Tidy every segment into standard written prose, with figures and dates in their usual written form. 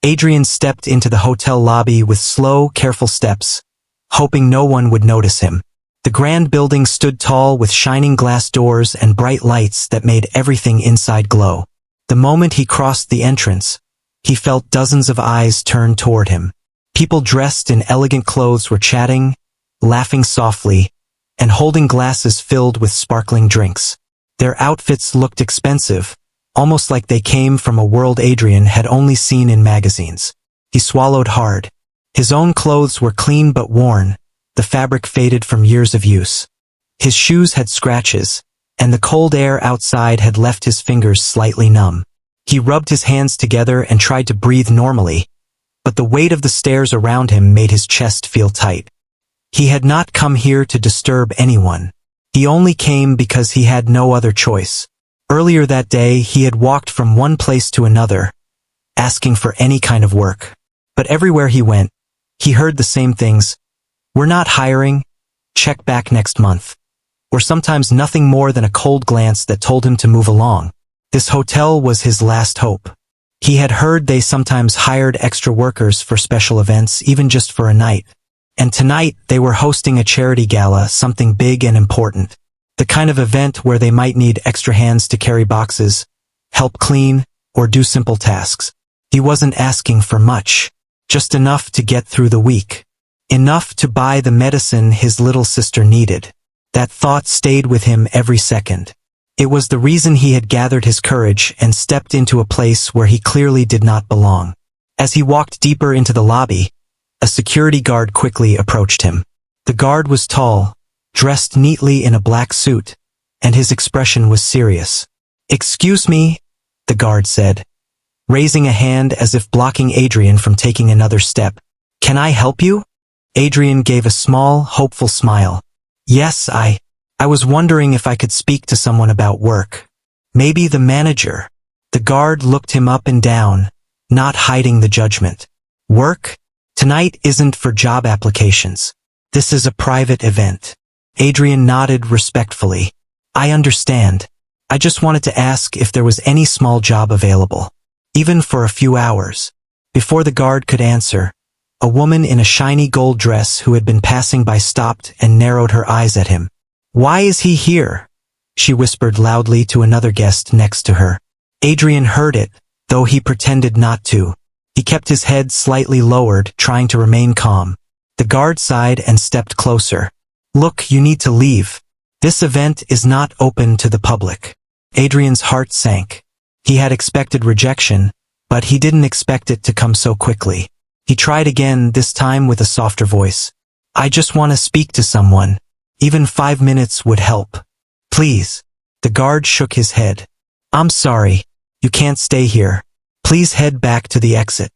Adrian stepped into the hotel lobby with slow, careful steps, hoping no one would notice him. The grand building stood tall with shining glass doors and bright lights that made everything inside glow. The moment he crossed the entrance, he felt dozens of eyes turn toward him. People dressed in elegant clothes were chatting, laughing softly, and holding glasses filled with sparkling drinks. Their outfits looked expensive, almost like they came from a world Adrian had only seen in magazines. He swallowed hard. His own clothes were clean but worn, the fabric faded from years of use. His shoes had scratches, and the cold air outside had left his fingers slightly numb. He rubbed his hands together and tried to breathe normally, but the weight of the stairs around him made his chest feel tight. He had not come here to disturb anyone. He only came because he had no other choice. Earlier that day, he had walked from one place to another, asking for any kind of work. But everywhere he went, he heard the same things. "We're not hiring. Check back next month." Or sometimes nothing more than a cold glance that told him to move along. This hotel was his last hope. He had heard they sometimes hired extra workers for special events, even just for a night. And tonight, they were hosting a charity gala, something big and important. The kind of event where they might need extra hands to carry boxes, help clean, or do simple tasks. He wasn't asking for much, just enough to get through the week. Enough to buy the medicine his little sister needed. That thought stayed with him every second. It was the reason he had gathered his courage and stepped into a place where he clearly did not belong. As he walked deeper into the lobby, a security guard quickly approached him. The guard was tall, dressed neatly in a black suit, and his expression was serious. "Excuse me," the guard said, raising a hand as if blocking Adrian from taking another step. "Can I help you?" Adrian gave a small, hopeful smile. "Yes, I was wondering if I could speak to someone about work. Maybe the manager." The guard looked him up and down, not hiding the judgment. "Work? Tonight isn't for job applications. This is a private event." Adrian nodded respectfully. "I understand. I just wanted to ask if there was any small job available, even for a few hours." Before the guard could answer, a woman in a shiny gold dress who had been passing by stopped and narrowed her eyes at him. "Why is he here?" she whispered loudly to another guest next to her. Adrian heard it, though he pretended not to. He kept his head slightly lowered, trying to remain calm. The guard sighed and stepped closer. "Look, you need to leave. This event is not open to the public." Adrian's heart sank. He had expected rejection, but he didn't expect it to come so quickly. He tried again, this time with a softer voice. "I just want to speak to someone. Even 5 minutes would help. Please." The guard shook his head. "I'm sorry. You can't stay here. Please head back to the exit."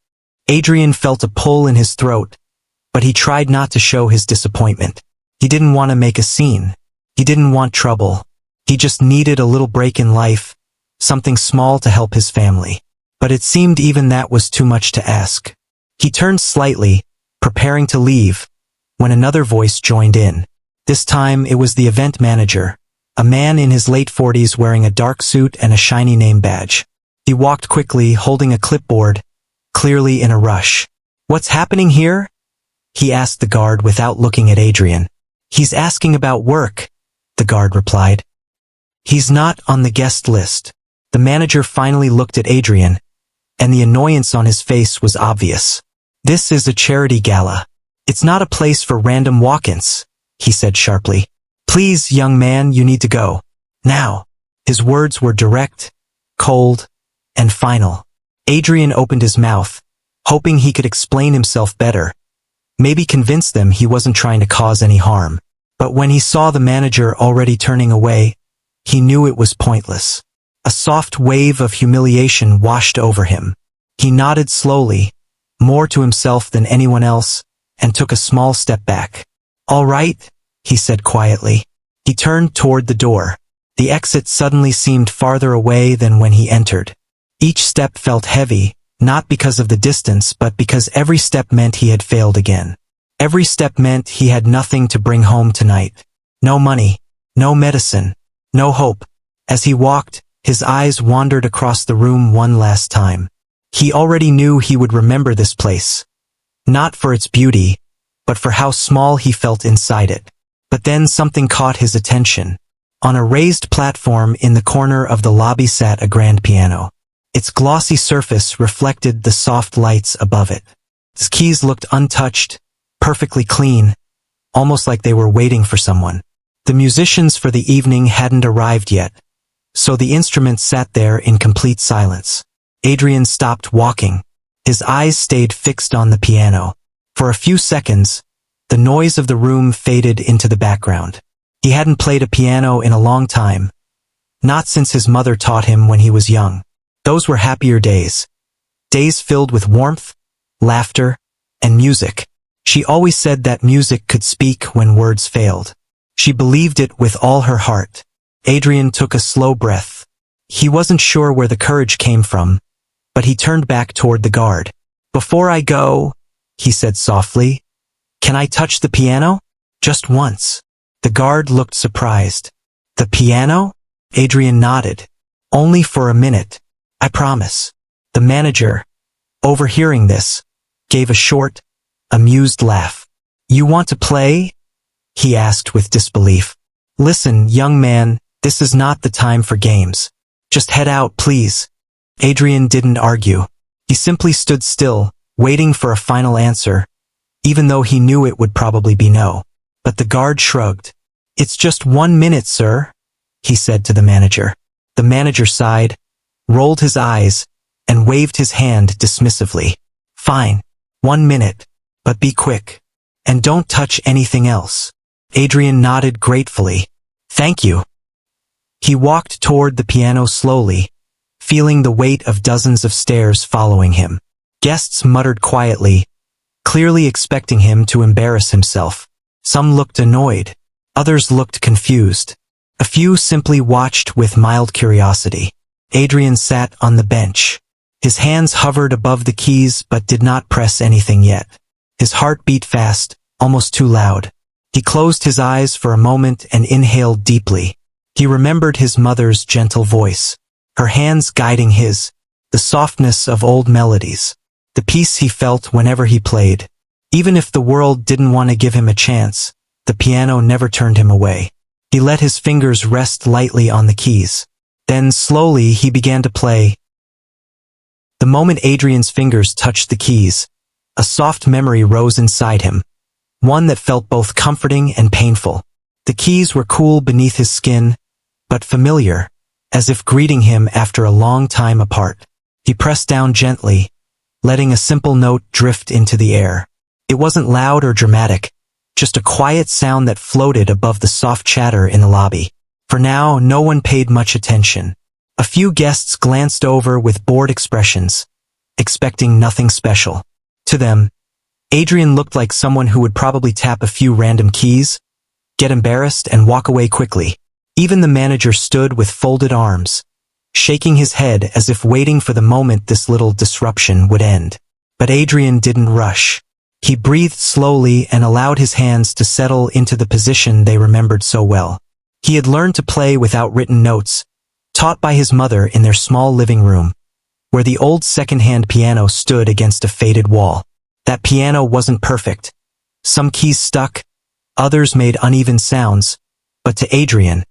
Adrian felt a pull in his throat, but he tried not to show his disappointment. He didn't want to make a scene. He didn't want trouble. He just needed a little break in life, something small to help his family. But it seemed even that was too much to ask. He turned slightly, preparing to leave, when another voice joined in. This time it was the event manager, a man in his late 40s wearing a dark suit and a shiny name badge. He walked quickly, holding a clipboard, clearly in a rush. "What's happening here?" he asked the guard without looking at Adrian. "He's asking about work," the guard replied. "He's not on the guest list." The manager finally looked at Adrian, and the annoyance on his face was obvious. "This is a charity gala. It's not a place for random walk-ins," he said sharply. "Please, young man, you need to go. Now." His words were direct, cold, and final. Adrian opened his mouth, hoping he could explain himself better, maybe convince them he wasn't trying to cause any harm. But when he saw the manager already turning away, he knew it was pointless. A soft wave of humiliation washed over him. He nodded slowly, more to himself than anyone else, and took a small step back. "All right," he said quietly. He turned toward the door. The exit suddenly seemed farther away than when he entered. Each step felt heavy, not because of the distance but because every step meant he had failed again. Every step meant he had nothing to bring home tonight. No money, no medicine, no hope. As he walked, his eyes wandered across the room one last time. He already knew he would remember this place. Not for its beauty, but for how small he felt inside it. But then something caught his attention. On a raised platform in the corner of the lobby sat a grand piano. Its glossy surface reflected the soft lights above it. Its keys looked untouched, perfectly clean, almost like they were waiting for someone. The musicians for the evening hadn't arrived yet, so the instruments sat there in complete silence. Adrian stopped walking. His eyes stayed fixed on the piano. For a few seconds, the noise of the room faded into the background. He hadn't played a piano in a long time, not since his mother taught him when he was young. Those were happier days. Days filled with warmth, laughter, and music. She always said that music could speak when words failed. She believed it with all her heart. Adrian took a slow breath. He wasn't sure where the courage came from, but he turned back toward the guard. "Before I go," he said softly, "can I touch the piano? Just once." The guard looked surprised. "The piano?" Adrian nodded. "Only for a minute. I promise." The manager, overhearing this, gave a short, amused laugh. "You want to play?" he asked with disbelief. "Listen, young man, this is not the time for games. Just head out, please." Adrian didn't argue. He simply stood still, waiting for a final answer, even though he knew it would probably be no. But the guard shrugged. "It's just 1 minute, sir," he said to the manager. The manager sighed, rolled his eyes, and waved his hand dismissively. "Fine, 1 minute, but be quick. And don't touch anything else." Adrian nodded gratefully. "Thank you." He walked toward the piano slowly, feeling the weight of dozens of stairs following him. Guests muttered quietly, clearly expecting him to embarrass himself. Some looked annoyed. Others looked confused. A few simply watched with mild curiosity. Adrian sat on the bench. His hands hovered above the keys but did not press anything yet. His heart beat fast, almost too loud. He closed his eyes for a moment and inhaled deeply. He remembered his mother's gentle voice, her hands guiding his, the softness of old melodies, the peace he felt whenever he played. Even if the world didn't want to give him a chance, the piano never turned him away. He let his fingers rest lightly on the keys. Then slowly he began to play. The moment Adrian's fingers touched the keys, a soft memory rose inside him, one that felt both comforting and painful. The keys were cool beneath his skin, but familiar, as if greeting him after a long time apart. He pressed down gently, letting a simple note drift into the air. It wasn't loud or dramatic, just a quiet sound that floated above the soft chatter in the lobby. For now, no one paid much attention. A few guests glanced over with bored expressions, expecting nothing special. To them, Adrian looked like someone who would probably tap a few random keys, get embarrassed, and walk away quickly. Even the manager stood with folded arms, shaking his head as if waiting for the moment this little disruption would end. But Adrian didn't rush. He breathed slowly and allowed his hands to settle into the position they remembered so well. He had learned to play without written notes, taught by his mother in their small living room, where the old second-hand piano stood against a faded wall. That piano wasn't perfect. Some keys stuck, others made uneven sounds, but to Adrian,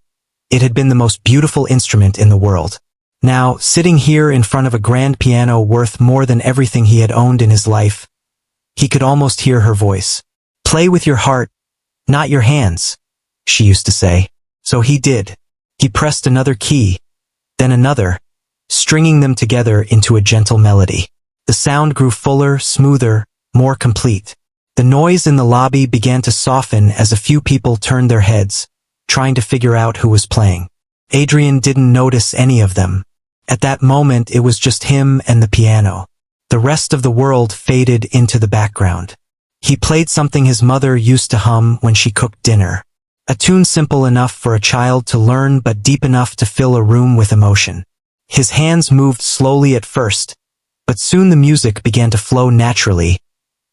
it had been the most beautiful instrument in the world. Now, sitting here in front of a grand piano worth more than everything he had owned in his life, he could almost hear her voice. "Play with your heart, not your hands," she used to say. So he did. He pressed another key, then another, stringing them together into a gentle melody. The sound grew fuller, smoother, more complete. The noise in the lobby began to soften as a few people turned their heads, trying to figure out who was playing. Adrian didn't notice any of them. At that moment, it was just him and the piano. The rest of the world faded into the background. He played something his mother used to hum when she cooked dinner. A tune simple enough for a child to learn but deep enough to fill a room with emotion. His hands moved slowly at first, but soon the music began to flow naturally,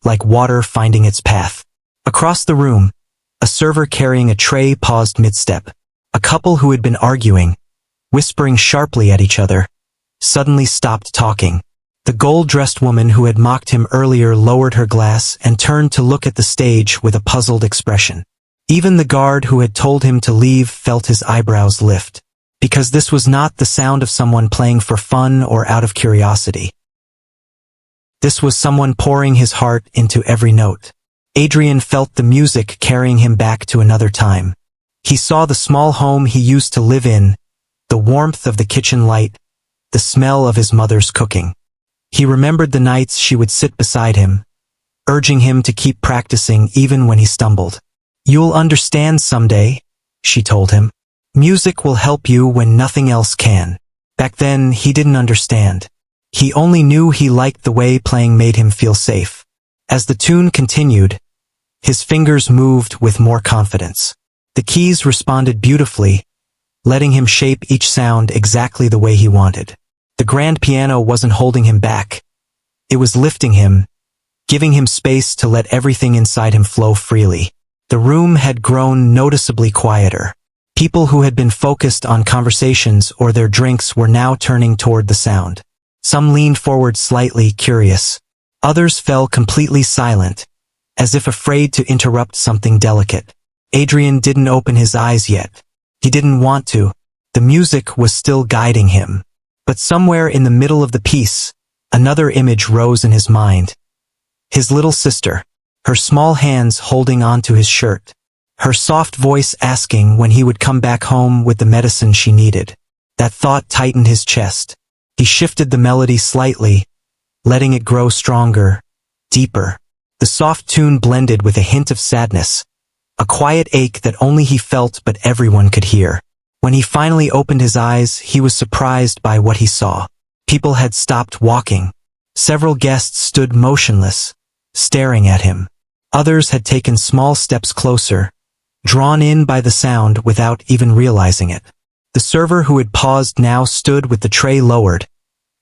like water finding its path. Across the room, a server carrying a tray paused mid-step. A couple who had been arguing, whispering sharply at each other, suddenly stopped talking. The gold-dressed woman who had mocked him earlier lowered her glass and turned to look at the stage with a puzzled expression. Even the guard who had told him to leave felt his eyebrows lift, because this was not the sound of someone playing for fun or out of curiosity. This was someone pouring his heart into every note. Adrian felt the music carrying him back to another time. He saw the small home he used to live in, the warmth of the kitchen light, the smell of his mother's cooking. He remembered the nights she would sit beside him, urging him to keep practicing even when he stumbled. "You'll understand someday," she told him. "Music will help you when nothing else can." Back then, he didn't understand. He only knew he liked the way playing made him feel safe. As the tune continued, his fingers moved with more confidence. The keys responded beautifully, letting him shape each sound exactly the way he wanted. The grand piano wasn't holding him back. It was lifting him, giving him space to let everything inside him flow freely. The room had grown noticeably quieter. People who had been focused on conversations or their drinks were now turning toward the sound. Some leaned forward slightly, curious. Others fell completely silent, as if afraid to interrupt something delicate. Adrian didn't open his eyes yet. He didn't want to. The music was still guiding him. But somewhere in the middle of the piece, another image rose in his mind. His little sister, her small hands holding onto his shirt, her soft voice asking when he would come back home with the medicine she needed. That thought tightened his chest. He shifted the melody slightly, letting it grow stronger, deeper. The soft tune blended with a hint of sadness, a quiet ache that only he felt but everyone could hear. When he finally opened his eyes, he was surprised by what he saw. People had stopped walking. Several guests stood motionless, staring at him. Others had taken small steps closer, drawn in by the sound without even realizing it. The server who had paused now stood with the tray lowered,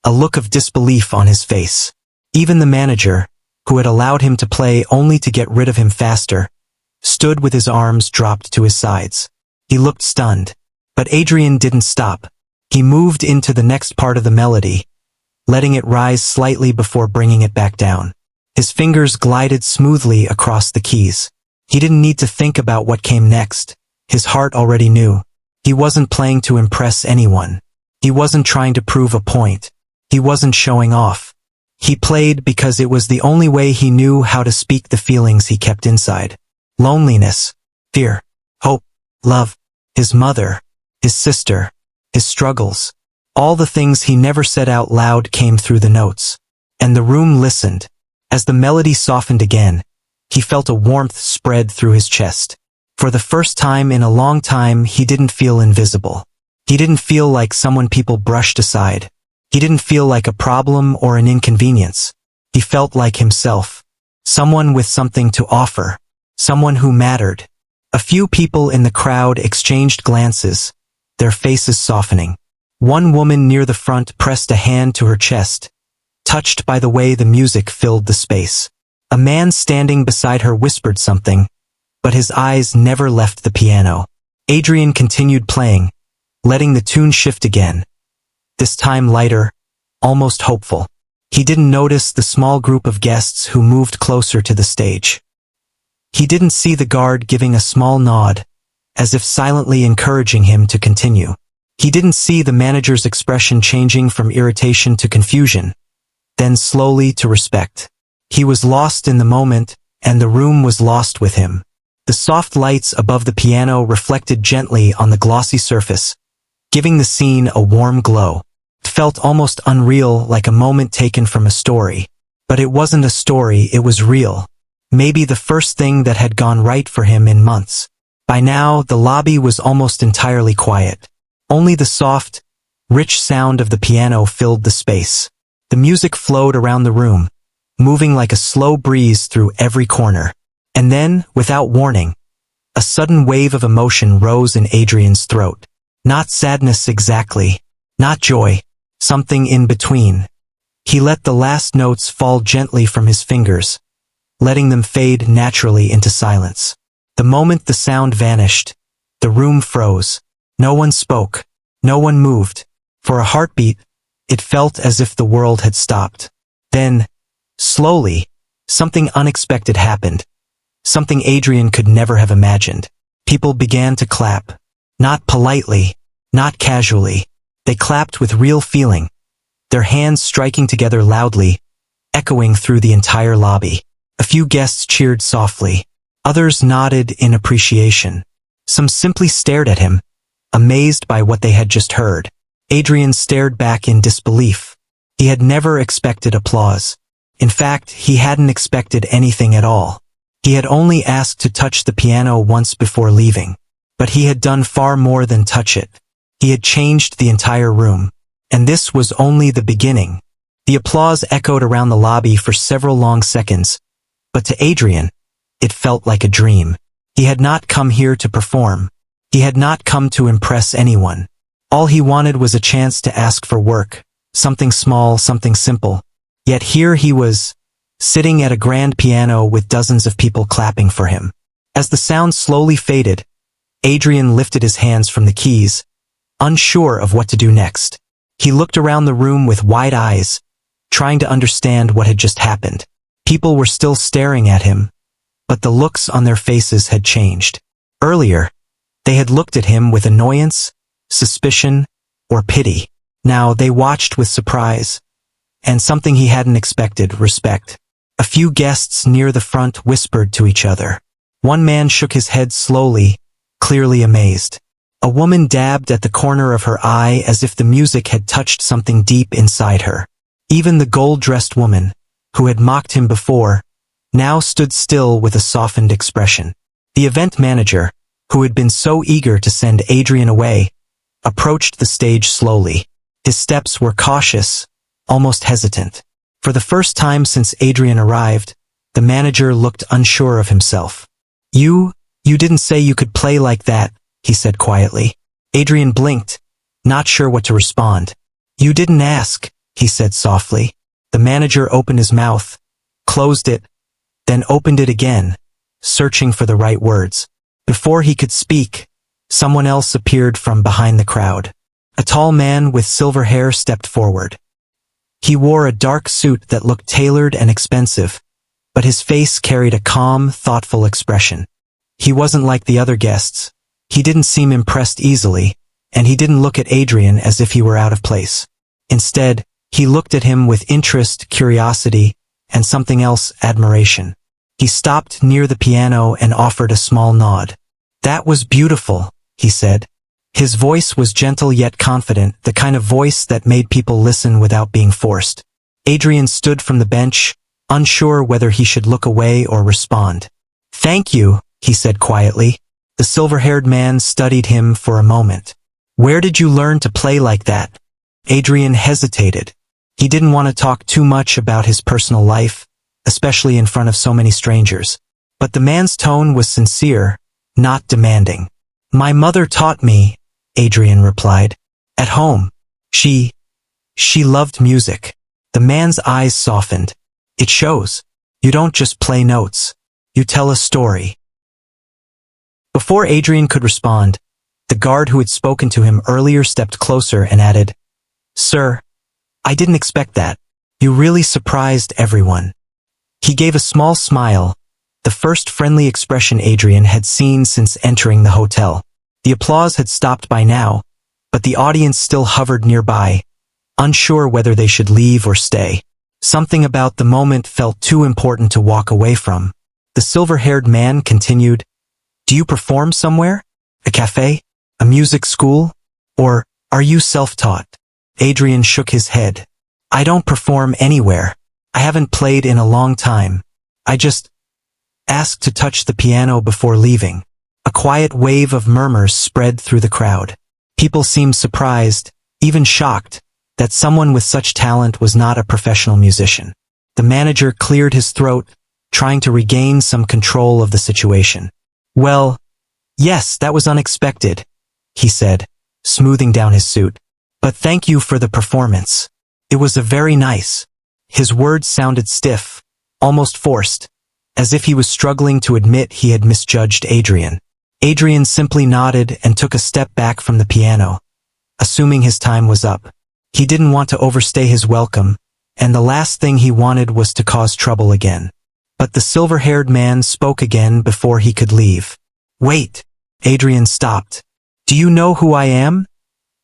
a look of disbelief on his face. Even the manager, who had allowed him to play only to get rid of him faster, stood with his arms dropped to his sides. He looked stunned. But Adrian didn't stop. He moved into the next part of the melody, letting it rise slightly before bringing it back down. His fingers glided smoothly across the keys. He didn't need to think about what came next. His heart already knew. He wasn't playing to impress anyone. He wasn't trying to prove a point. He wasn't showing off. He played because it was the only way he knew how to speak the feelings he kept inside. Loneliness, fear, hope, love, his mother, his sister, his struggles. All the things he never said out loud came through the notes. And the room listened. As the melody softened again, he felt a warmth spread through his chest. For the first time in a long time, he didn't feel invisible. He didn't feel like someone people brushed aside. He didn't feel like a problem or an inconvenience. He felt like himself. Someone with something to offer. Someone who mattered. A few people in the crowd exchanged glances, their faces softening. One woman near the front pressed a hand to her chest, touched by the way the music filled the space. A man standing beside her whispered something, but his eyes never left the piano. Adrian continued playing, letting the tune shift again. This time lighter, almost hopeful. He didn't notice the small group of guests who moved closer to the stage. He didn't see the guard giving a small nod, as if silently encouraging him to continue. He didn't see the manager's expression changing from irritation to confusion, then slowly to respect. He was lost in the moment, and the room was lost with him. The soft lights above the piano reflected gently on the glossy surface, giving the scene a warm glow. It felt almost unreal, like a moment taken from a story. But it wasn't a story, it was real. Maybe the first thing that had gone right for him in months. By now, the lobby was almost entirely quiet. Only the soft, rich sound of the piano filled the space. The music flowed around the room, moving like a slow breeze through every corner. And then, without warning, a sudden wave of emotion rose in Adrian's throat. Not sadness exactly, not joy, something in between. He let the last notes fall gently from his fingers, letting them fade naturally into silence. The moment the sound vanished, the room froze. No one spoke. No one moved. For a heartbeat, It felt as if the world had stopped. Then, slowly, something unexpected happened. Something Adrian could never have imagined. People began to clap. Not politely, not casually. They clapped with real feeling, their hands striking together loudly, echoing through the entire lobby. A few guests cheered softly. Others nodded in appreciation. Some simply stared at him, amazed by what they had just heard. Adrian stared back in disbelief. He had never expected applause. In fact, he hadn't expected anything at all. He had only asked to touch the piano once before leaving. But he had done far more than touch it. He had changed the entire room. And this was only the beginning. The applause echoed around the lobby for several long seconds. But to Adrian, it felt like a dream. He had not come here to perform. He had not come to impress anyone. All he wanted was a chance to ask for work. Something small, something simple. Yet here he was, sitting at a grand piano with dozens of people clapping for him. As the sound slowly faded, Adrian lifted his hands from the keys, unsure of what to do next. He looked around the room with wide eyes, trying to understand what had just happened. People were still staring at him, but the looks on their faces had changed. Earlier, they had looked at him with annoyance, suspicion, or pity. Now they watched with surprise, and something he hadn't expected, respect. A few guests near the front whispered to each other. One man shook his head slowly, clearly amazed. A woman dabbed at the corner of her eye as if the music had touched something deep inside her. Even the gold-dressed woman, who had mocked him before, now stood still with a softened expression. The event manager, who had been so eager to send Adrian away, approached the stage slowly. His steps were cautious, almost hesitant. For the first time since Adrian arrived, the manager looked unsure of himself. You didn't say you could play like that," he said quietly. Adrian blinked, not sure what to respond. "You didn't ask," he said softly. The manager opened his mouth, closed it, then opened it again, searching for the right words. Before he could speak, someone else appeared from behind the crowd. A tall man with silver hair stepped forward. He wore a dark suit that looked tailored and expensive, but his face carried a calm, thoughtful expression. He wasn't like the other guests. He didn't seem impressed easily, and he didn't look at Adrian as if he were out of place. Instead, he looked at him with interest, curiosity, and something else, admiration. He stopped near the piano and offered a small nod. "That was beautiful," he said. His voice was gentle yet confident, the kind of voice that made people listen without being forced. Adrian stood from the bench, unsure whether he should look away or respond. "Thank you," he said quietly. The silver-haired man studied him for a moment. "Where did you learn to play like that?" Adrian hesitated. He didn't want to talk too much about his personal life, especially in front of so many strangers. But the man's tone was sincere, not demanding. "My mother taught me," Adrian replied. "At home. She loved music." The man's eyes softened. "It shows. You don't just play notes. You tell a story." Before Adrian could respond, the guard who had spoken to him earlier stepped closer and added, "Sir, I didn't expect that. You really surprised everyone." He gave a small smile, the first friendly expression Adrian had seen since entering the hotel. The applause had stopped by now, but the audience still hovered nearby, unsure whether they should leave or stay. Something about the moment felt too important to walk away from. The silver-haired man continued, "Do you perform somewhere? A cafe? A music school? Or are you self-taught?" Adrian shook his head. "I don't perform anywhere. I haven't played in a long time. I just asked to touch the piano before leaving." A quiet wave of murmurs spread through the crowd. People seemed surprised, even shocked, that someone with such talent was not a professional musician. The manager cleared his throat, trying to regain some control of the situation. "Well, yes, that was unexpected," he said, smoothing down his suit. "But thank you for the performance. It was a very nice." His words sounded stiff, almost forced, as if he was struggling to admit he had misjudged Adrian. Adrian simply nodded and took a step back from the piano, assuming his time was up. He didn't want to overstay his welcome, and the last thing he wanted was to cause trouble again. But the silver-haired man spoke again before he could leave. "Wait." Adrian stopped. "Do you know who I am?"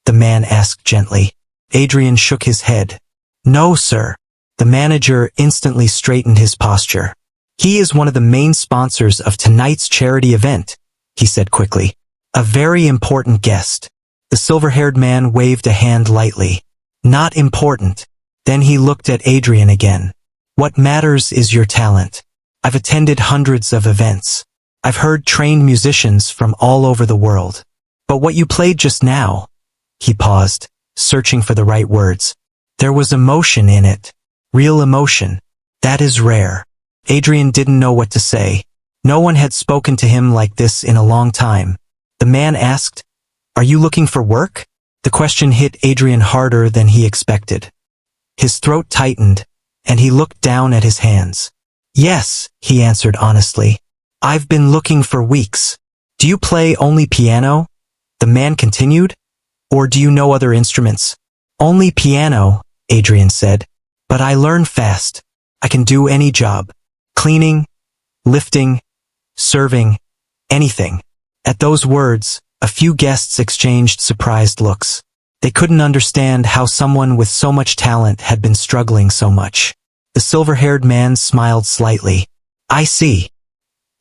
the man asked gently. Adrian shook his head. "No, sir." The manager instantly straightened his posture. "He is one of the main sponsors of tonight's charity event," he said quickly. "A very important guest." The silver-haired man waved a hand lightly. "Not important." Then he looked at Adrian again. "What matters is your talent. I've attended hundreds of events. I've heard trained musicians from all over the world. But what you played just now," he paused, searching for the right words. "There was emotion in it. Real emotion. That is rare." Adrian didn't know what to say. No one had spoken to him like this in a long time. The man asked, "Are you looking for work?" The question hit Adrian harder than he expected. His throat tightened, and he looked down at his hands. "Yes," he answered honestly. "I've been looking for weeks." "Do you play only piano?" the man continued. "Or do you know other instruments?" "Only piano," Adrian said. "But I learn fast. I can do any job. Cleaning, lifting, serving, anything." At those words, a few guests exchanged surprised looks. They couldn't understand how someone with so much talent had been struggling so much. The silver-haired man smiled slightly. "I see."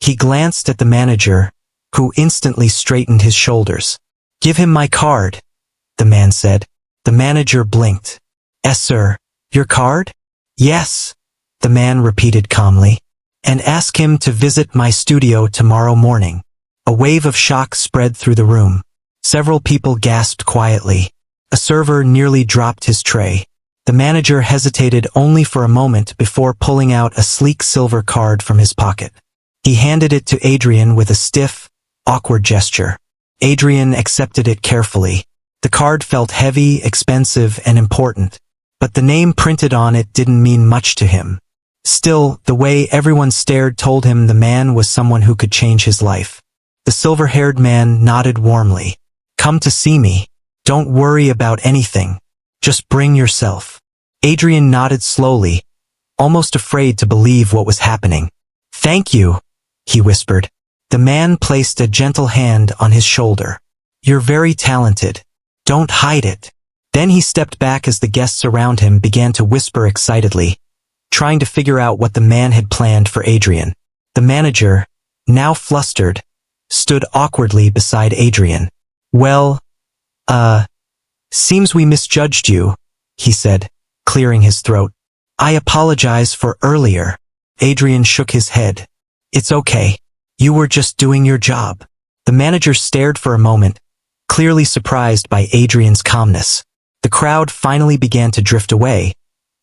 He glanced at the manager, who instantly straightened his shoulders. "Give him my card," the man said. The manager blinked. "Yes, sir. Your card?" "Yes," the man repeated calmly. "And ask him to visit my studio tomorrow morning." A wave of shock spread through the room. Several people gasped quietly. A server nearly dropped his tray. The manager hesitated only for a moment before pulling out a sleek silver card from his pocket. He handed it to Adrian with a stiff, awkward gesture. Adrian accepted it carefully. The card felt heavy, expensive, and important, but the name printed on it didn't mean much to him. Still, the way everyone stared told him the man was someone who could change his life. The silver-haired man nodded warmly. "Come to see me. Don't worry about anything. Just bring yourself." Adrian nodded slowly, almost afraid to believe what was happening. "Thank you," he whispered. The man placed a gentle hand on his shoulder. "You're very talented. Don't hide it." Then he stepped back as the guests around him began to whisper excitedly, trying to figure out what the man had planned for Adrian. The manager, now flustered, stood awkwardly beside Adrian. "Well, seems we misjudged you," he said, clearing his throat. "I apologize for earlier." Adrian shook his head. "It's okay. You were just doing your job." The manager stared for a moment, clearly surprised by Adrian's calmness. The crowd finally began to drift away,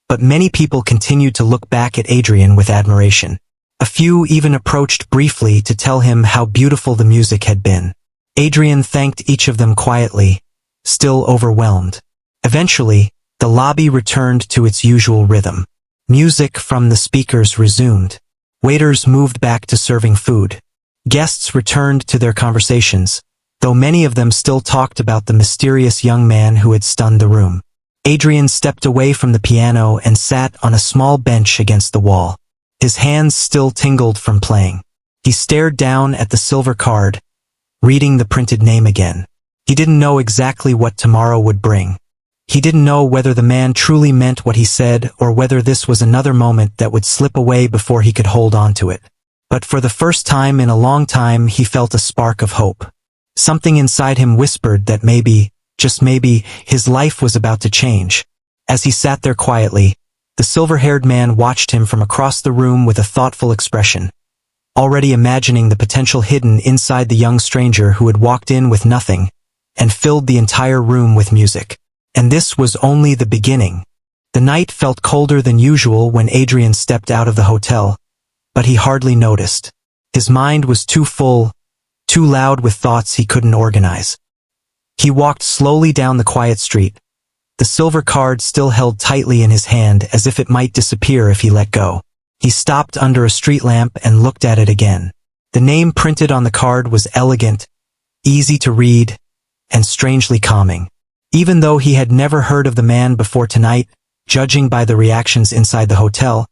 but many people continued to look back at Adrian with admiration. A few even approached briefly to tell him how beautiful the music had been. Adrian thanked each of them quietly, still overwhelmed. Eventually, the lobby returned to its usual rhythm. Music from the speakers resumed. Waiters moved back to serving food. Guests returned to their conversations, though many of them still talked about the mysterious young man who had stunned the room. Adrian stepped away from the piano and sat on a small bench against the wall. His hands still tingled from playing. He stared down at the silver card, reading the printed name again. He didn't know exactly what tomorrow would bring. He didn't know whether the man truly meant what he said or whether this was another moment that would slip away before he could hold on to it. But for the first time in a long time, he felt a spark of hope. Something inside him whispered that maybe, just maybe, his life was about to change. As he sat there quietly, the silver-haired man watched him from across the room with a thoughtful expression, already imagining the potential hidden inside the young stranger who had walked in with nothing and filled the entire room with music. And this was only the beginning. The night felt colder than usual when Adrian stepped out of the hotel, but he hardly noticed. His mind was too full, too loud with thoughts he couldn't organize. He walked slowly down the quiet street, the silver card still held tightly in his hand as if it might disappear if he let go. He stopped under a street lamp and looked at it again. The name printed on the card was elegant, easy to read, and strangely calming. Even though he had never heard of the man before tonight, judging by the reactions inside the hotel,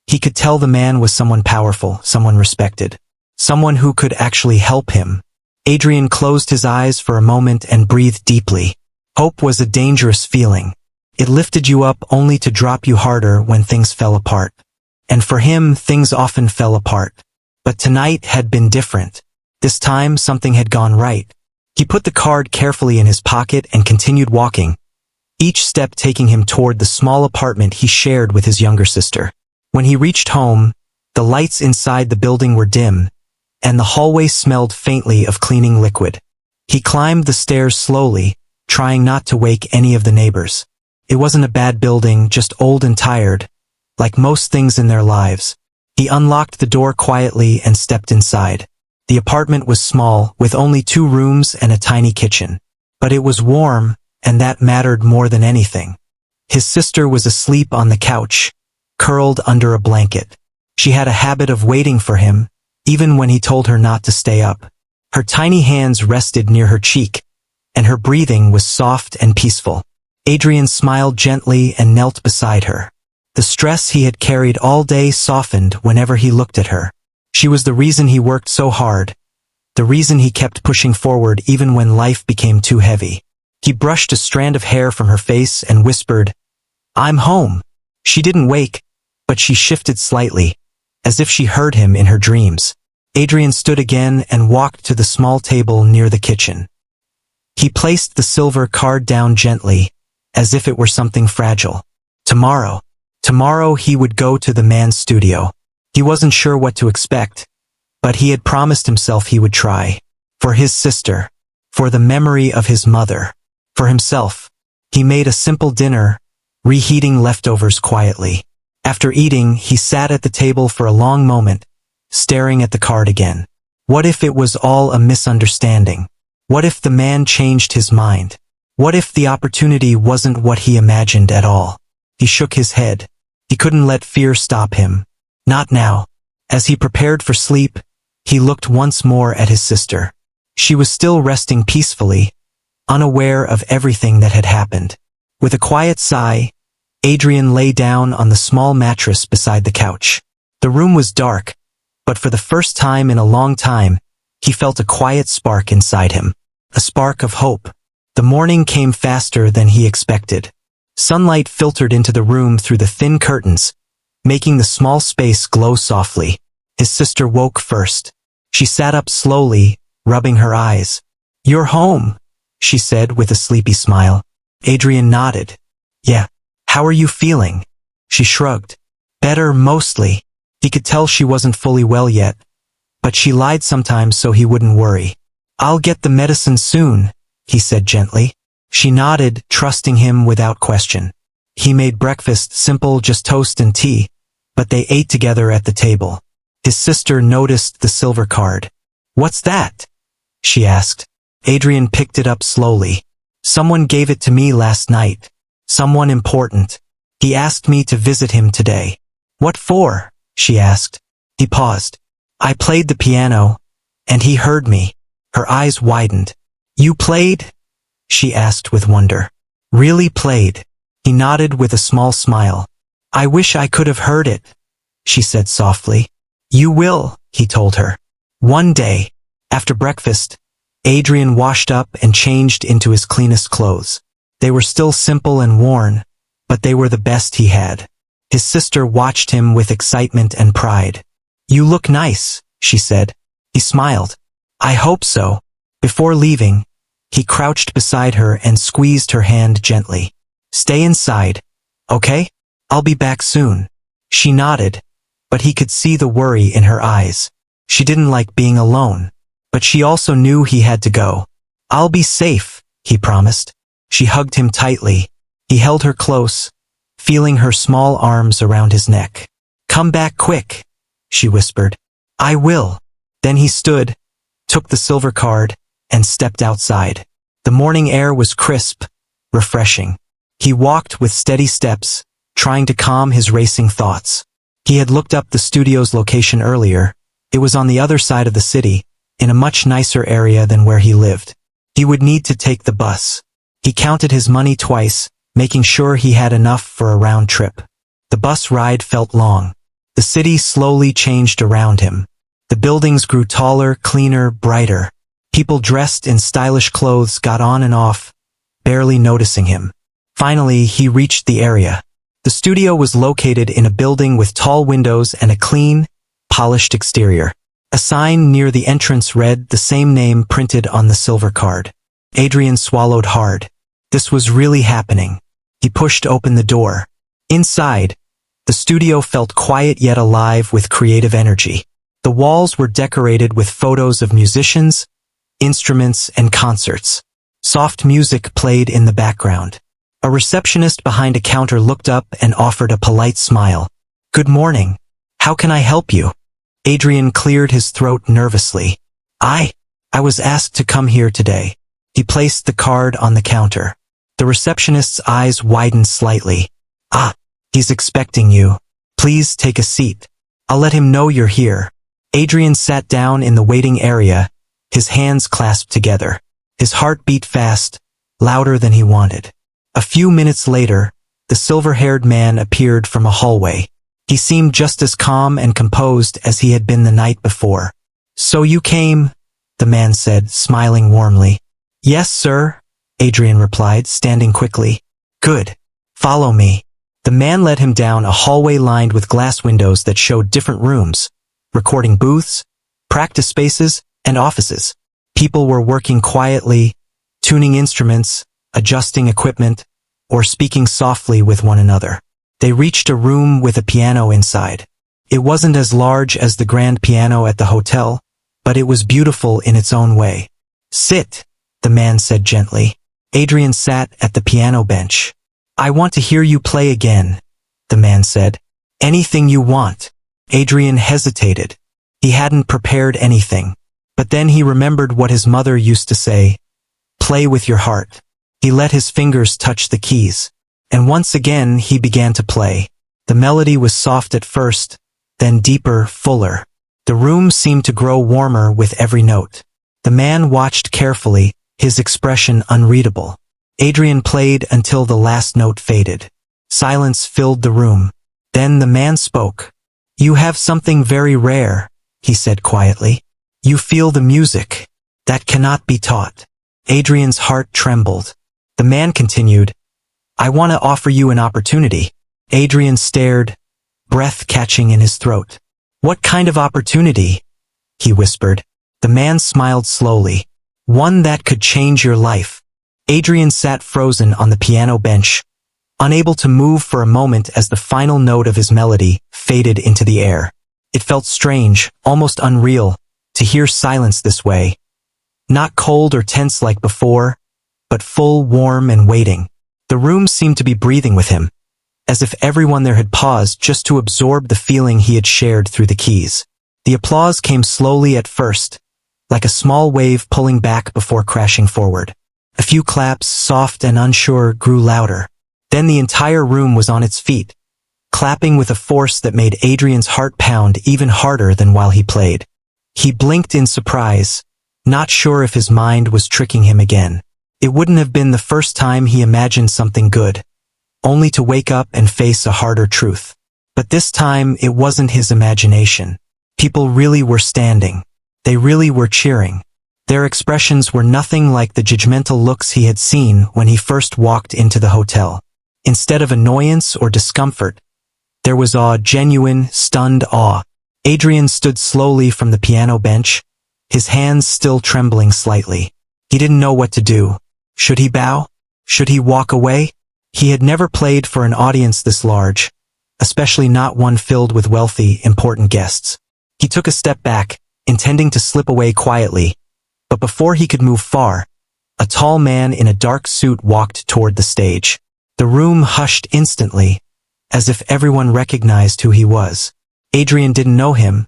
he could tell the man was someone powerful, someone respected, someone who could actually help him. Adrian closed his eyes for a moment and breathed deeply. Hope was a dangerous feeling. It lifted you up only to drop you harder when things fell apart. And for him, things often fell apart. But tonight had been different. This time, something had gone right. He put the card carefully in his pocket and continued walking, each step taking him toward the small apartment he shared with his younger sister. When he reached home, the lights inside the building were dim, and the hallway smelled faintly of cleaning liquid. He climbed the stairs slowly, trying not to wake any of the neighbors. It wasn't a bad building, just old and tired, like most things in their lives. He unlocked the door quietly and stepped inside. The apartment was small, with only 2 rooms and a tiny kitchen. But it was warm, and that mattered more than anything. His sister was asleep on the couch, curled under a blanket. She had a habit of waiting for him, even when he told her not to stay up. Her tiny hands rested near her cheek, and her breathing was soft and peaceful. Adrian smiled gently and knelt beside her. The stress he had carried all day softened whenever he looked at her. She was the reason he worked so hard, the reason he kept pushing forward even when life became too heavy. He brushed a strand of hair from her face and whispered, "I'm home." She didn't wake, but she shifted slightly, as if she heard him in her dreams. Adrian stood again and walked to the small table near the kitchen. He placed the silver card down gently, as if it were something fragile. Tomorrow he would go to the man's studio. He wasn't sure what to expect, but he had promised himself he would try. For his sister, for the memory of his mother, for himself. He made a simple dinner, reheating leftovers quietly. After eating, he sat at the table for a long moment, staring at the card again. What if it was all a misunderstanding? What if the man changed his mind? What if the opportunity wasn't what he imagined at all? He shook his head. He couldn't let fear stop him. Not now. As he prepared for sleep, he looked once more at his sister. She was still resting peacefully, unaware of everything that had happened. With a quiet sigh, Adrian lay down on the small mattress beside the couch. The room was dark, but for the first time in a long time, he felt a quiet spark inside him. A spark of hope. The morning came faster than he expected. Sunlight filtered into the room through the thin curtains, making the small space glow softly. His sister woke first. She sat up slowly, rubbing her eyes. "You're home," she said with a sleepy smile. Adrian nodded. "Yeah. How are you feeling?" She shrugged. "Better, mostly." He could tell she wasn't fully well yet, but she lied sometimes so he wouldn't worry. "I'll get the medicine soon," he said gently. She nodded, trusting him without question. He made breakfast simple, just toast and tea, but they ate together at the table. His sister noticed the silver card. "What's that?" she asked. Adrian picked it up slowly. "Someone gave it to me last night. Someone important. He asked me to visit him today." "What for?" she asked. He paused. "I played the piano, and he heard me." Her eyes widened. "You played?" she asked with wonder. "Really played?" He nodded with a small smile. "I wish I could have heard it," she said softly. "You will," he told her. One day, after breakfast, Adrian washed up and changed into his cleanest clothes. They were still simple and worn, but they were the best he had. His sister watched him with excitement and pride. "You look nice," she said. He smiled. "I hope so." Before leaving, he crouched beside her and squeezed her hand gently. "Stay inside, okay? I'll be back soon." She nodded, but he could see the worry in her eyes. She didn't like being alone, but she also knew he had to go. "I'll be safe," he promised. She hugged him tightly. He held her close, feeling her small arms around his neck. "Come back quick," she whispered. "I will." Then he stood, took the silver card, and stepped outside. The morning air was crisp, refreshing. He walked with steady steps, trying to calm his racing thoughts. He had looked up the studio's location earlier. It was on the other side of the city, in a much nicer area than where he lived. He would need to take the bus. He counted his money twice, making sure he had enough for a round trip. The bus ride felt long. The city slowly changed around him. The buildings grew taller, cleaner, brighter. People dressed in stylish clothes got on and off, barely noticing him. Finally, he reached the area. The studio was located in a building with tall windows and a clean, polished exterior. A sign near the entrance read the same name printed on the silver card. Adrian swallowed hard. This was really happening. He pushed open the door. Inside, the studio felt quiet yet alive with creative energy. The walls were decorated with photos of musicians, instruments, and concerts. Soft music played in the background. A receptionist behind a counter looked up and offered a polite smile. "Good morning. How can I help you?" Adrian cleared his throat nervously. I was asked to come here today." He placed the card on the counter. The receptionist's eyes widened slightly. "Ah, he's expecting you. Please take a seat. I'll let him know you're here." Adrian sat down in the waiting area, his hands clasped together. His heart beat fast, louder than he wanted. A few minutes later, the silver-haired man appeared from a hallway. He seemed just as calm and composed as he had been the night before. "So you came," the man said, smiling warmly. "Yes, sir," Adrian replied, standing quickly. "Good. Follow me." The man led him down a hallway lined with glass windows that showed different rooms, recording booths, practice spaces, and offices. People were working quietly, tuning instruments, adjusting equipment, or speaking softly with one another. They reached a room with a piano inside. It wasn't as large as the grand piano at the hotel, but it was beautiful in its own way. "Sit," the man said gently. Adrian sat at the piano bench. "I want to hear you play again," the man said. "Anything you want." Adrian hesitated. He hadn't prepared anything. But then he remembered what his mother used to say, "Play with your heart." He let his fingers touch the keys. And once again he began to play. The melody was soft at first, then deeper, fuller. The room seemed to grow warmer with every note. The man watched carefully, his expression unreadable. Adrian played until the last note faded. Silence filled the room. Then the man spoke. "You have something very rare," he said quietly. "You feel the music. That cannot be taught." Adrian's heart trembled. The man continued, "I want to offer you an opportunity." Adrian stared, breath catching in his throat. "What kind of opportunity?" he whispered. The man smiled slowly. "One that could change your life." Adrian sat frozen on the piano bench, unable to move for a moment as the final note of his melody faded into the air. It felt strange, almost unreal, to hear silence this way. Not cold or tense like before, but full, warm, and waiting. The room seemed to be breathing with him, as if everyone there had paused just to absorb the feeling he had shared through the keys. The applause came slowly at first, like a small wave pulling back before crashing forward. A few claps, soft and unsure, grew louder. Then the entire room was on its feet, clapping with a force that made Adrian's heart pound even harder than while he played. He blinked in surprise, not sure if his mind was tricking him again. It wouldn't have been the first time he imagined something good, only to wake up and face a harder truth. But this time it wasn't his imagination. People really were standing. They really were cheering. Their expressions were nothing like the judgmental looks he had seen when he first walked into the hotel. Instead of annoyance or discomfort, there was awe, genuine, stunned awe. Adrian stood slowly from the piano bench, his hands still trembling slightly. He didn't know what to do. Should he bow? Should he walk away? He had never played for an audience this large, especially not one filled with wealthy, important guests. He took a step back, intending to slip away quietly, but before he could move far, a tall man in a dark suit walked toward the stage. The room hushed instantly, as if everyone recognized who he was. Adrian didn't know him,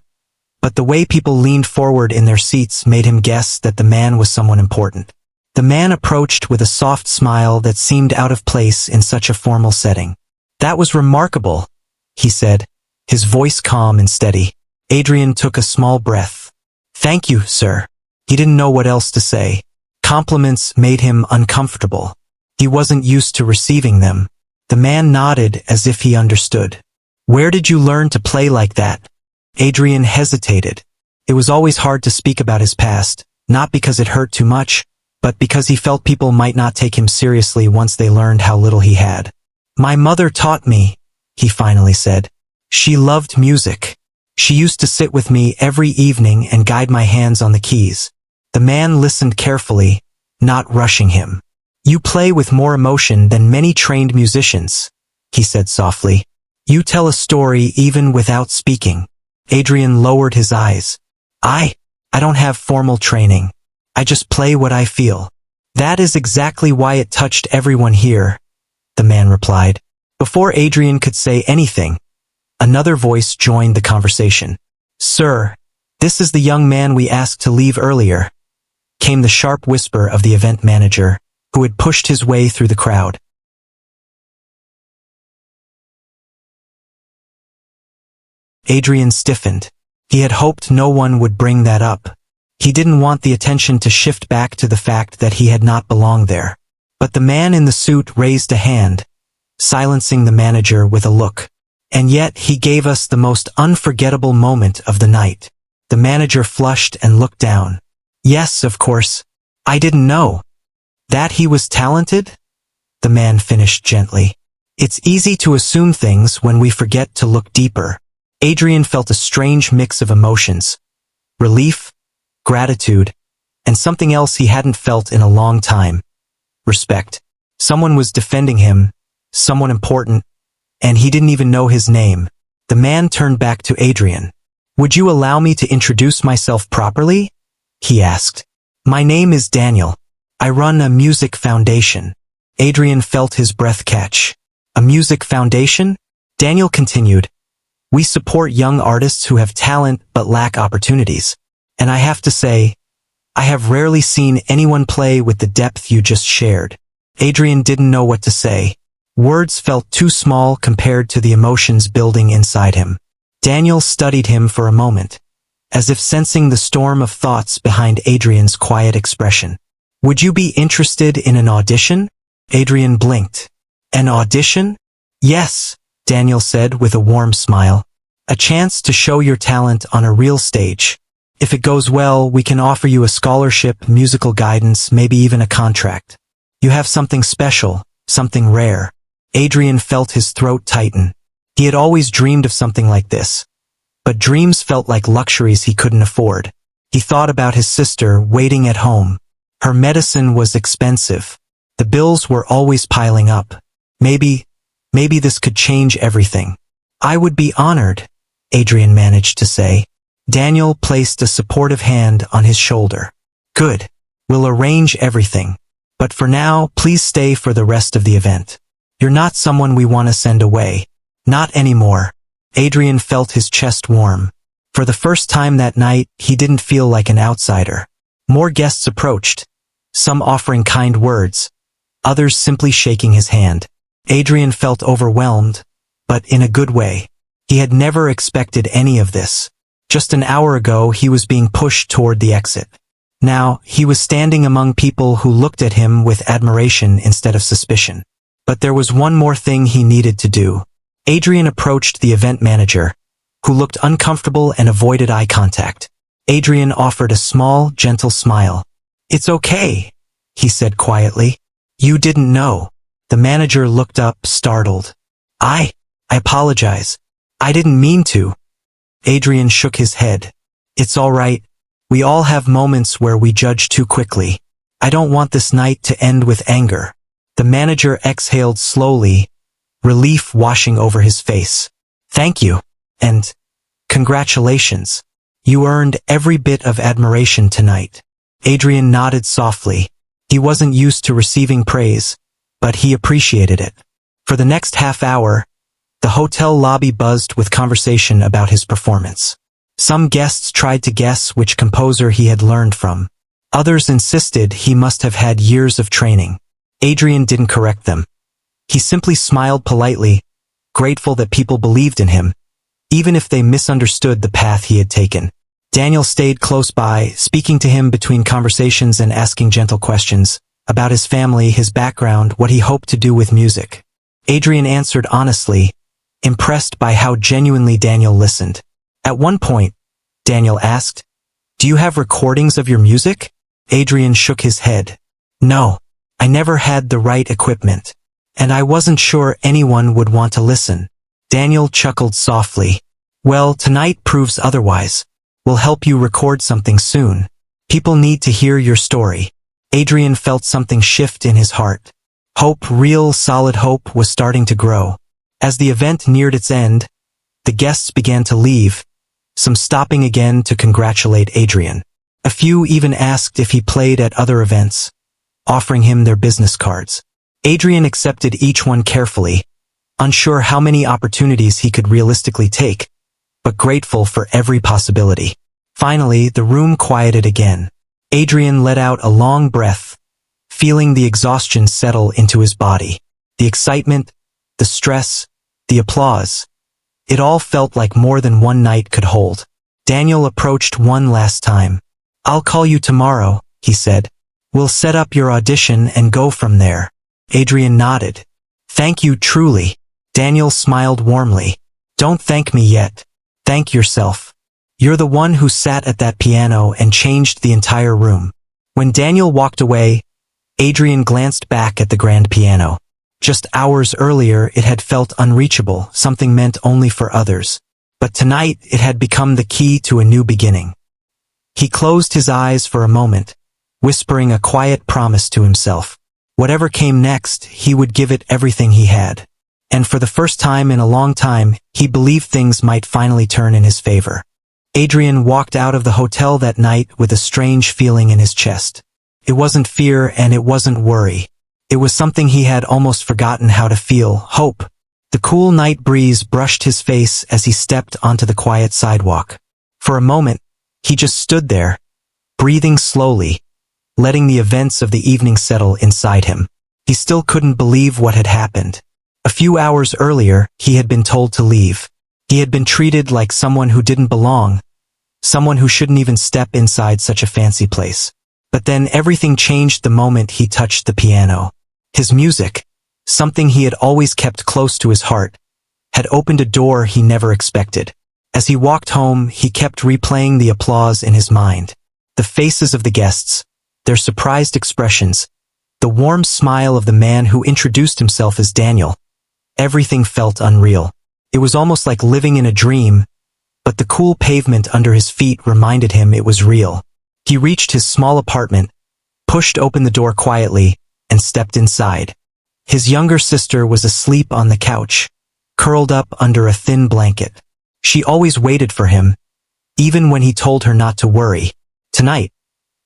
but the way people leaned forward in their seats made him guess that the man was someone important. The man approached with a soft smile that seemed out of place in such a formal setting. "That was remarkable," he said, his voice calm and steady. Adrian took a small breath. "Thank you, sir." He didn't know what else to say. Compliments made him uncomfortable. He wasn't used to receiving them. The man nodded as if he understood. Where did you learn to play like that? Adrian hesitated. It was always hard to speak about his past, not because it hurt too much, but because he felt people might not take him seriously once they learned how little he had. My mother taught me, he finally said. She loved music. She used to sit with me every evening and guide my hands on the keys. The man listened carefully, not rushing him. You play with more emotion than many trained musicians, he said softly. You tell a story even without speaking. Adrian lowered his eyes. I don't have formal training. I just play what I feel. That is exactly why it touched everyone here, the man replied. Before Adrian could say anything, another voice joined the conversation. Sir, this is the young man we asked to leave earlier, came the sharp whisper of the event manager, who had pushed his way through the crowd. Adrian stiffened. He had hoped no one would bring that up. He didn't want the attention to shift back to the fact that he had not belonged there. But the man in the suit raised a hand, silencing the manager with a look. And yet he gave us the most unforgettable moment of the night. The manager flushed and looked down. Yes, of course. I didn't know. That he was talented? The man finished gently. It's easy to assume things when we forget to look deeper. Adrian felt a strange mix of emotions. Relief, gratitude, and something else he hadn't felt in a long time. Respect. Someone was defending him, someone important, and he didn't even know his name. The man turned back to Adrian. Would you allow me to introduce myself properly? He asked. My name is Daniel. I run a music foundation. Adrian felt his breath catch. A music foundation? Daniel continued. We support young artists who have talent but lack opportunities. And I have to say, I have rarely seen anyone play with the depth you just shared. Adrian didn't know what to say. Words felt too small compared to the emotions building inside him. Daniel studied him for a moment, as if sensing the storm of thoughts behind Adrian's quiet expression. Would you be interested in an audition? Adrian blinked. An audition? Yes, Daniel said with a warm smile. A chance to show your talent on a real stage. If it goes well, we can offer you a scholarship, musical guidance, maybe even a contract. You have something special, something rare. Adrian felt his throat tighten. He had always dreamed of something like this. But dreams felt like luxuries he couldn't afford. He thought about his sister waiting at home. Her medicine was expensive. The bills were always piling up. Maybe this could change everything. I would be honored, Adrian managed to say. Daniel placed a supportive hand on his shoulder. Good. We'll arrange everything. But for now, please stay for the rest of the event. You're not someone we want to send away. Not anymore. Adrian felt his chest warm. For the first time that night, he didn't feel like an outsider. More guests approached, some offering kind words, others simply shaking his hand. Adrian felt overwhelmed, but in a good way. He had never expected any of this. Just an hour ago, he was being pushed toward the exit. Now, he was standing among people who looked at him with admiration instead of suspicion. But there was one more thing he needed to do. Adrian approached the event manager, who looked uncomfortable and avoided eye contact. Adrian offered a small, gentle smile. It's okay, he said quietly. You didn't know. The manager looked up, startled. I apologize. I didn't mean to. Adrian shook his head. It's all right. We all have moments where we judge too quickly. I don't want this night to end with anger. The manager exhaled slowly, relief washing over his face. Thank you. And congratulations. You earned every bit of admiration tonight. Adrian nodded softly. He wasn't used to receiving praise, but he appreciated it. For the next half hour, the hotel lobby buzzed with conversation about his performance. Some guests tried to guess which composer he had learned from. Others insisted he must have had years of training. Adrian didn't correct them. He simply smiled politely, grateful that people believed in him, even if they misunderstood the path he had taken. Daniel stayed close by, speaking to him between conversations and asking gentle questions. about his family, his background, what he hoped to do with music. Adrian answered honestly, impressed by how genuinely Daniel listened. At one point, Daniel asked, "Do you have recordings of your music?" Adrian shook his head. "No, I never had the right equipment. And I wasn't sure anyone would want to listen." Daniel chuckled softly. "Well, tonight proves otherwise. We'll help you record something soon. People need to hear your story." Adrian felt something shift in his heart. Hope, real, solid hope, was starting to grow. As the event neared its end, the guests began to leave, some stopping again to congratulate Adrian. A few even asked if he played at other events, offering him their business cards. Adrian accepted each one carefully, unsure how many opportunities he could realistically take, but grateful for every possibility. Finally, the room quieted again. Adrian let out a long breath, feeling the exhaustion settle into his body. The excitement, the stress, the applause. It all felt like more than one night could hold. Daniel approached one last time. "I'll call you tomorrow," he said. "We'll set up your audition and go from there." Adrian nodded. "Thank you truly." Daniel smiled warmly. "Don't thank me yet. Thank yourself. You're the one who sat at that piano and changed the entire room." When Daniel walked away, Adrian glanced back at the grand piano. Just hours earlier it had felt unreachable, something meant only for others. But tonight it had become the key to a new beginning. He closed his eyes for a moment, whispering a quiet promise to himself. Whatever came next, he would give it everything he had. And for the first time in a long time, he believed things might finally turn in his favor. Adrian walked out of the hotel that night with a strange feeling in his chest. It wasn't fear and it wasn't worry. It was something he had almost forgotten how to feel, hope. The cool night breeze brushed his face as he stepped onto the quiet sidewalk. For a moment, he just stood there, breathing slowly, letting the events of the evening settle inside him. He still couldn't believe what had happened. A few hours earlier, he had been told to leave. He had been treated like someone who didn't belong, someone who shouldn't even step inside such a fancy place. But then everything changed the moment he touched the piano. His music, something he had always kept close to his heart, had opened a door he never expected. As he walked home, he kept replaying the applause in his mind. The faces of the guests, their surprised expressions, the warm smile of the man who introduced himself as Daniel. Everything felt unreal. It was almost like living in a dream, but the cool pavement under his feet reminded him it was real. He reached his small apartment, pushed open the door quietly, and stepped inside. His younger sister was asleep on the couch, curled up under a thin blanket. She always waited for him, even when he told her not to worry. Tonight,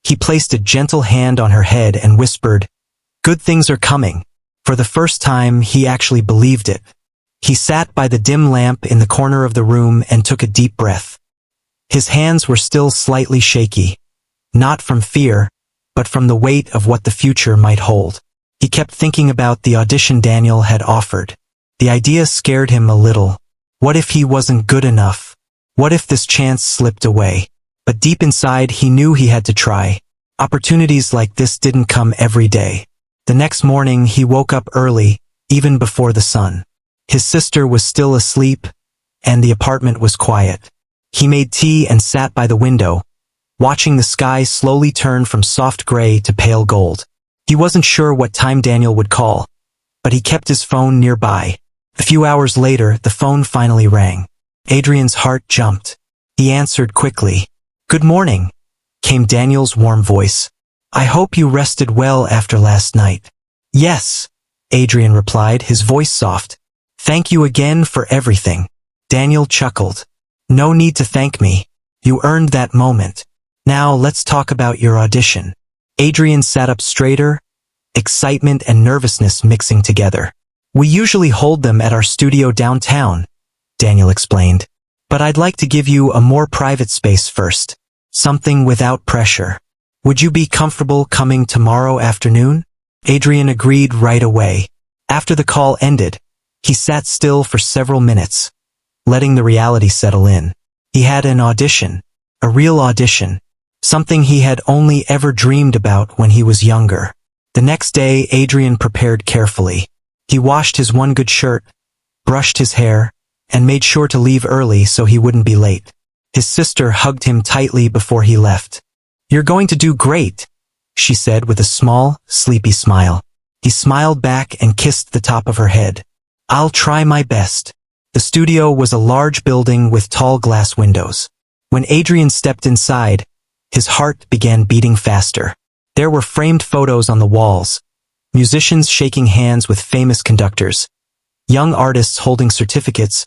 he placed a gentle hand on her head and whispered, "Good things are coming." For the first time, he actually believed it. He sat by the dim lamp in the corner of the room and took a deep breath. His hands were still slightly shaky, not from fear, but from the weight of what the future might hold. He kept thinking about the audition Daniel had offered. The idea scared him a little. What if he wasn't good enough? What if this chance slipped away? But deep inside he knew he had to try. Opportunities like this didn't come every day. The next morning he woke up early, even before the sun. His sister was still asleep, and the apartment was quiet. He made tea and sat by the window, watching the sky slowly turn from soft gray to pale gold. He wasn't sure what time Daniel would call, but he kept his phone nearby. A few hours later, the phone finally rang. Adrian's heart jumped. He answered quickly. "Good morning," came Daniel's warm voice. "I hope you rested well after last night." "Yes," Adrian replied, his voice soft. "Thank you again for everything." Daniel chuckled. "No need to thank me. You earned that moment. Now let's talk about your audition." Adrian sat up straighter, excitement and nervousness mixing together. "We usually hold them at our studio downtown," Daniel explained. "But I'd like to give you a more private space first. Something without pressure. Would you be comfortable coming tomorrow afternoon?" Adrian agreed right away. After the call ended, he sat still for several minutes, letting the reality settle in. He had an audition, a real audition, something he had only ever dreamed about when he was younger. The next day, Adrian prepared carefully. He washed his one good shirt, brushed his hair, and made sure to leave early so he wouldn't be late. His sister hugged him tightly before he left. "You're going to do great," she said with a small, sleepy smile. He smiled back and kissed the top of her head. "I'll try my best." The studio was a large building with tall glass windows. When Adrian stepped inside, his heart began beating faster. There were framed photos on the walls, musicians shaking hands with famous conductors, young artists holding certificates,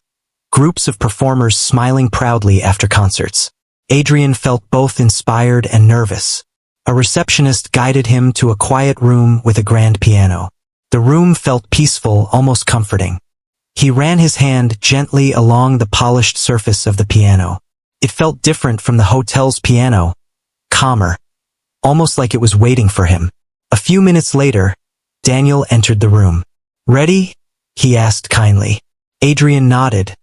groups of performers smiling proudly after concerts. Adrian felt both inspired and nervous. A receptionist guided him to a quiet room with a grand piano. The room felt peaceful, almost comforting. He ran his hand gently along the polished surface of the piano. It felt different from the hotel's piano, calmer, almost like it was waiting for him. A few minutes later, Daniel entered the room. "Ready?" he asked kindly. Adrian nodded,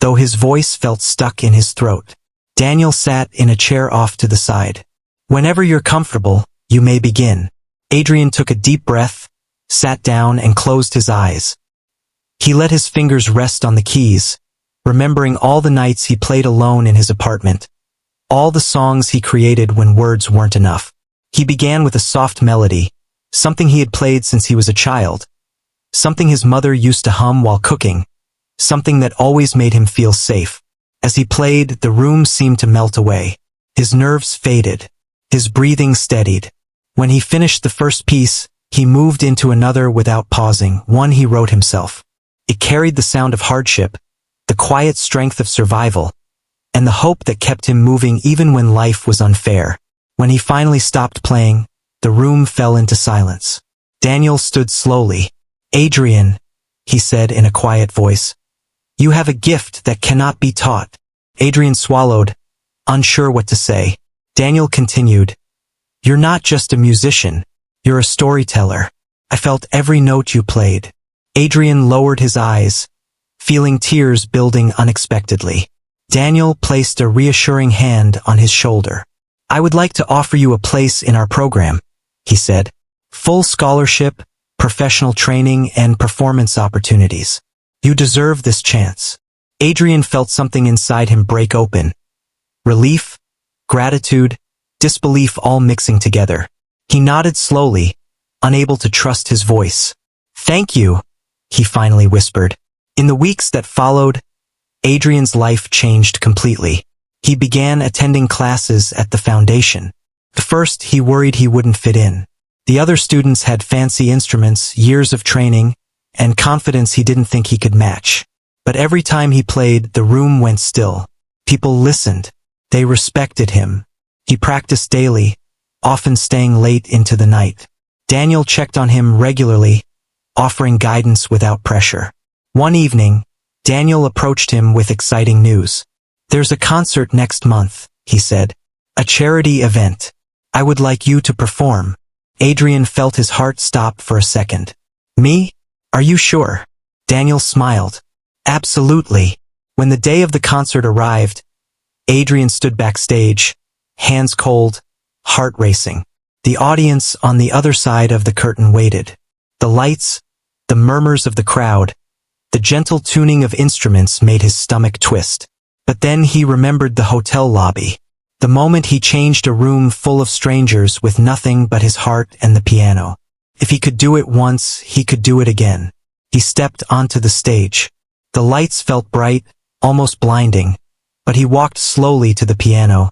though his voice felt stuck in his throat. Daniel sat in a chair off to the side. "Whenever you're comfortable, you may begin." Adrian took a deep breath, sat down and closed his eyes. He let his fingers rest on the keys, remembering all the nights he played alone in his apartment, all the songs he created when words weren't enough. He began with a soft melody, something he had played since he was a child, something his mother used to hum while cooking, something that always made him feel safe. As he played, the room seemed to melt away. His nerves faded. His breathing steadied. When he finished the first piece, he moved into another without pausing, one he wrote himself. It carried the sound of hardship, the quiet strength of survival, and the hope that kept him moving even when life was unfair. When he finally stopped playing, the room fell into silence. Daniel stood slowly. "Adrian," he said in a quiet voice, "you have a gift that cannot be taught." Adrian swallowed, unsure what to say. Daniel continued, "You're not just a musician, you're a storyteller. I felt every note you played." Adrian lowered his eyes, feeling tears building unexpectedly. Daniel placed a reassuring hand on his shoulder. "I would like to offer you a place in our program," he said. "Full scholarship, professional training, and performance opportunities. You deserve this chance." Adrian felt something inside him break open. Relief, gratitude, disbelief all mixing together. He nodded slowly, unable to trust his voice. "Thank you," he finally whispered. In the weeks that followed, Adrian's life changed completely. He began attending classes at the foundation. At first, he worried he wouldn't fit in. The other students had fancy instruments, years of training, and confidence he didn't think he could match. But every time he played, the room went still. People listened. They respected him. He practiced daily, often staying late into the night. Daniel checked on him regularly, offering guidance without pressure. One evening, Daniel approached him with exciting news. "There's a concert next month," he said. "A charity event. I would like you to perform." Adrian felt his heart stop for a second. "Me? Are you sure?" Daniel smiled. "Absolutely." When the day of the concert arrived, Adrian stood backstage, hands cold, heart racing. The audience on the other side of the curtain waited. The lights, the murmurs of the crowd, the gentle tuning of instruments made his stomach twist. But then he remembered the hotel lobby. The moment he changed a room full of strangers with nothing but his heart and the piano. If he could do it once, he could do it again. He stepped onto the stage. The lights felt bright, almost blinding, but he walked slowly to the piano,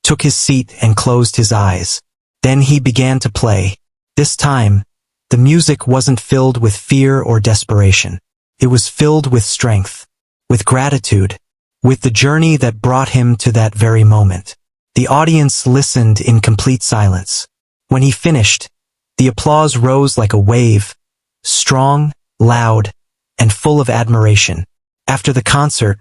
took his seat and closed his eyes. Then he began to play. This time, the music wasn't filled with fear or desperation. It was filled with strength, with gratitude, with the journey that brought him to that very moment. The audience listened in complete silence. When he finished, the applause rose like a wave, strong, loud, and full of admiration. After the concert,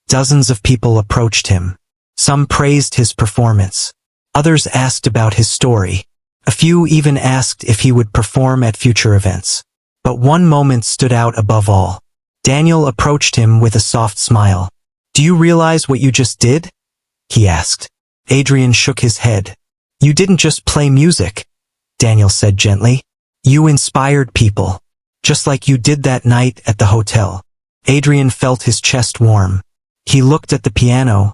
dozens of people approached him. Some praised his performance. Others asked about his story. A few even asked if he would perform at future events. But one moment stood out above all. Daniel approached him with a soft smile. "Do you realize what you just did?" he asked. Adrian shook his head. "You didn't just play music," Daniel said gently. You inspired people, just like you did that night at the hotel. Adrian felt his chest warm. He looked at the piano,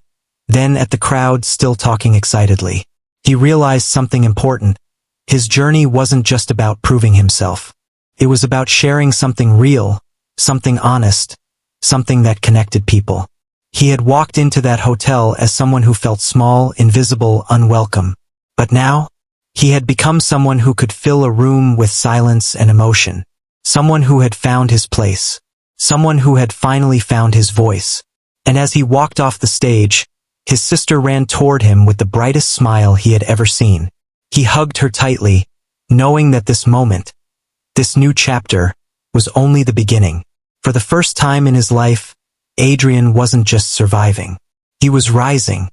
then at the crowd still talking excitedly. He realized something important. His journey wasn't just about proving himself. It was about sharing something real, something honest, something that connected people. He had walked into that hotel as someone who felt small, invisible, unwelcome. But now, he had become someone who could fill a room with silence and emotion. Someone who had found his place. Someone who had finally found his voice. And as he walked off the stage, his sister ran toward him with the brightest smile he had ever seen. He hugged her tightly, knowing that this moment, this new chapter, was only the beginning. For the first time in his life, Adrian wasn't just surviving. He was rising.